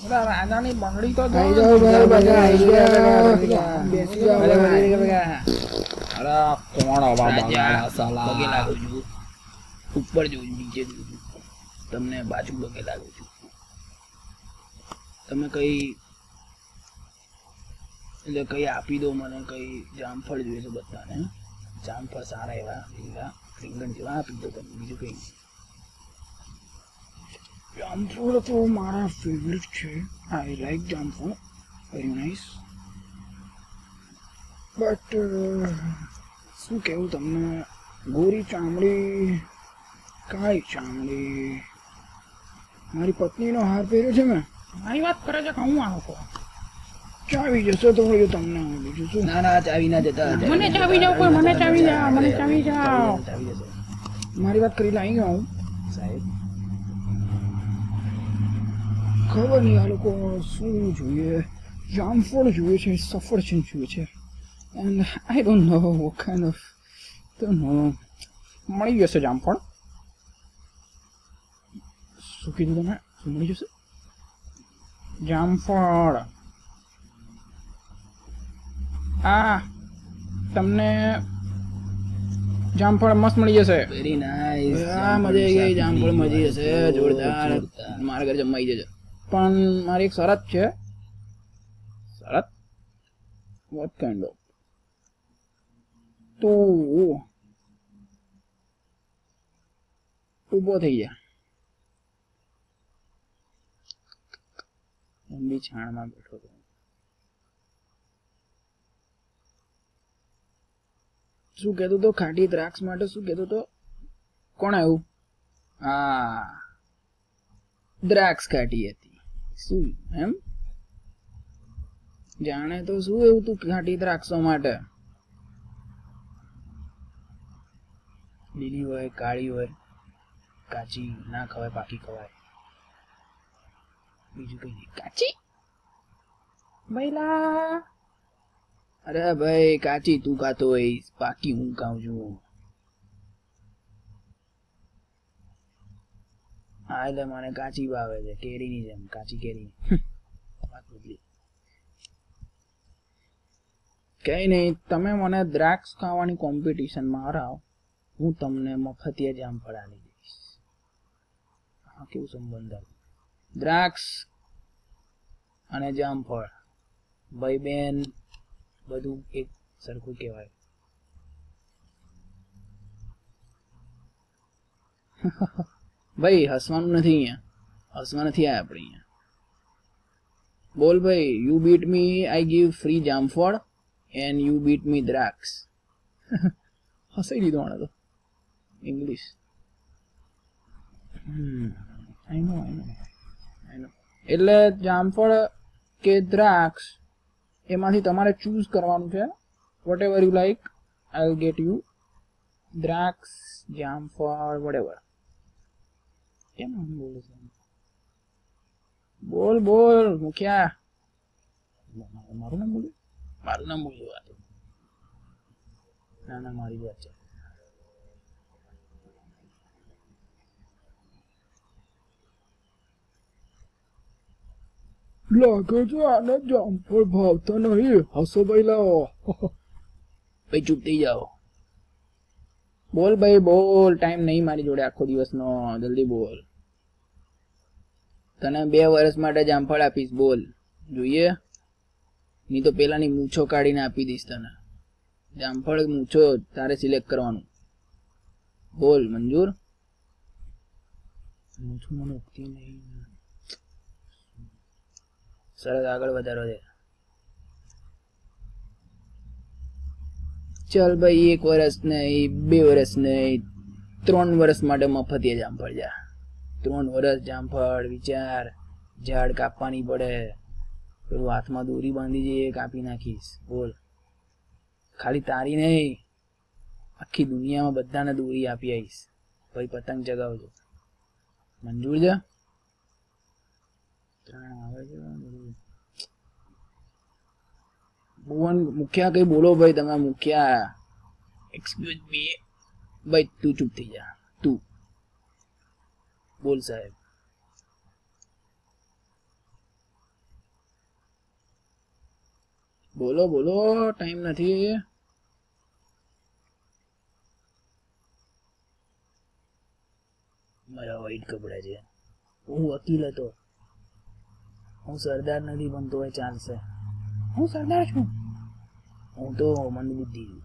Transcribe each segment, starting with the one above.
રાજાની બંગડી તો આઈ જાઓ ભાઈ બધા આઈ જાઓ બેસી જાઓ અરે કોણ આવા રાજા બગાડા સાલા પગે લાગુ છું, ઉપર જોઉં છું, નીચે જોઉં છું, તમને બાજુ પગે લાગુ છું. તમે કઈ એટલે કઈ આપી દો મને, કઈ જામફળ જોઈએ છે બધાને, જામફળ સારા એવા લીલા રીંગણ જેવા આપી દો તમે, બીજું કઈ નહીં. જામફળ તો મારા ફેવરિટ છે. આઈ લાઈક જામફળ, વેરી નાઇસ. બટ શું કહેવું તમને, ગોરી ચામડી, કાળી ચામડી, મારી પત્નીનો હાર પહેર્યો છે મેં, મારી વાત કરે છે કે હું આ લોકો ચાવી જશે તો હું તમને બીજું શું. ના ના ચાવી ના જતા, મને ચાવી જાવ, કોઈ મને ચાવી જાવ, મને ચાવી જાવ. ચાવી જશે મારી વાત કરી લાવી ગયો હું સાહેબ. ખબર નહીં આ લોકો શું જોઈએ, જામફળ જોઈએ છે, સફરજન જોઈએ છે, and I don't know what kind of, don't know. મળી જશે જામફળ. શું કીધું તમે, શું મળી જશે? જામફળ. તમને જામફળ મસ્ત મળી જશે. Very nice. મજા આવી ગઈ, જામફળ મળી જશે જોરદાર. મારા ઘરે જમાઈ જજો. પણ મારી એક શરત છે. શરત? What kind of? તો ઊભો થઈ જા. એમ બી છાણમાં બેઠો હતો. શું કહેતો તો ખાટી દ્રાક્ષ માટે? શું કહેતો તો? કોણ આવ્યું? હા, દ્રાક્ષ ખાટી હતી. શું એમ જાણે તો શું એવું તું ખાટી દ્રાક્ષો માટે? લીલી હોય, કાળી હોય, કાચી ના ખવાય, પાકી ખવાય, બીજું કઈ નહીં. કાચી ભઈલા? અરે ભાઈ, કાચી તું ખાતો હોય, પાકી હું ખાઉં છું. હા એટલે મને કાચી ભાવે છે, કેરીની જેમ, કાચી કેરી. વાત બદલી. કઈ નહીં, તમે મને દ્રાક્ષ ખાવાની કોમ્પિટિશનમાં હરાવો, હું તમને મફતિયા જામફળ આલી દઈશ. હા, કેવું સંબંધ આવે? દ્રાક્ષ અને જામફળ, ભાઈ બેન બધું એક સરખું કહેવાય. ભાઈ હસવાનું નથી અહીંયા, હસવા નથી આયા આપણે અહીંયા. બોલ ભાઈ, you beat me, I give free જામફળ એન્ડ યુ બીટ મી દ્રાક્ષ. હસાઈ દીધો આને તો. ઇંગ્લિશ. I know. એટલે જામફળ કે દ્રાક્ષ એમાંથી તમારે ચૂઝ કરવાનું છે. Whatever you like, I will get you. દ્રાક્ષ, જામફળ, વોટ એવર. કેમ બોલું છું? બોલ બોલ મુખિયા. મારું નામ બોલ્યું? મારું નામ બોલ્યું. ના ના, મારી વાત છે. લાગે છે આને જામફળ ભાવતા નહીં. હસો ભાઈ લાવો. ભાઈ ચૂપ થઈ જાઓ. બોલ ભાઈ બોલ, ટાઈમ નહીં મારી જોડે આખો દિવસનો, જલ્દી બોલ. તને 2 વર્ષ માટે જામફળ આપીશ, બોલ. જોઈએ? નહીં તો પેલાની મૂછો કાઢીને આપી દઈશ તને. જામફળ મૂછો તારે સિલેક્ટ કરવાનું. બોલ, મંજૂર? મૂછો મને ઉગતી નહીં. સરસ, આગળ વધારો છે. ચાલ ભાઈ, 1 વર્ષ નહીં, 2 વર્ષ નહીં, 3 વર્ષ માટે મફતિયા જામફળ જા. 3 વર્ષ જામફળ. વિચાર, ઝાડ કાપવાની પડે, પેલું હાથમાં દોરી બાંધી જઈએ, કાપી નાખીશ. બોલ. ખાલી તારી નહીં, આખી દુનિયામાં બધાને દોરી આપી આવીશ. ભાઈ પતંગ ચગાવજો. મંજૂર છે? 3 આવે છે. ભુવન મુખિયા કઈ બોલો ભાઈ, તમે મુખિયા. એક્સક્યુઝ મી ભાઈ, તું ચૂપ થઈ જા. તું બોલ સાહેબ. બોલો બોલો, ટાઈમ નથી. મારા વ્હાઈટ કપડા છે. હું વકીલ હતો. હું સરદાર નથી બનતો હોય ચાલશે. હું સરદાર છું. હું તો મંદબુદ્ધિ છું.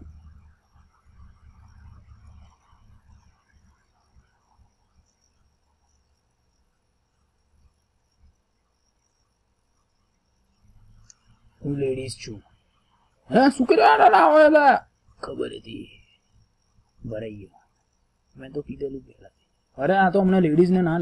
હું લેડીઝ છું. હા શું કર્યા? ખબર હતી, ભરાઈ ગયો. મેં તો કીધેલું પહેલા. અરે આ તો હમણાં લેડીઝ ને ના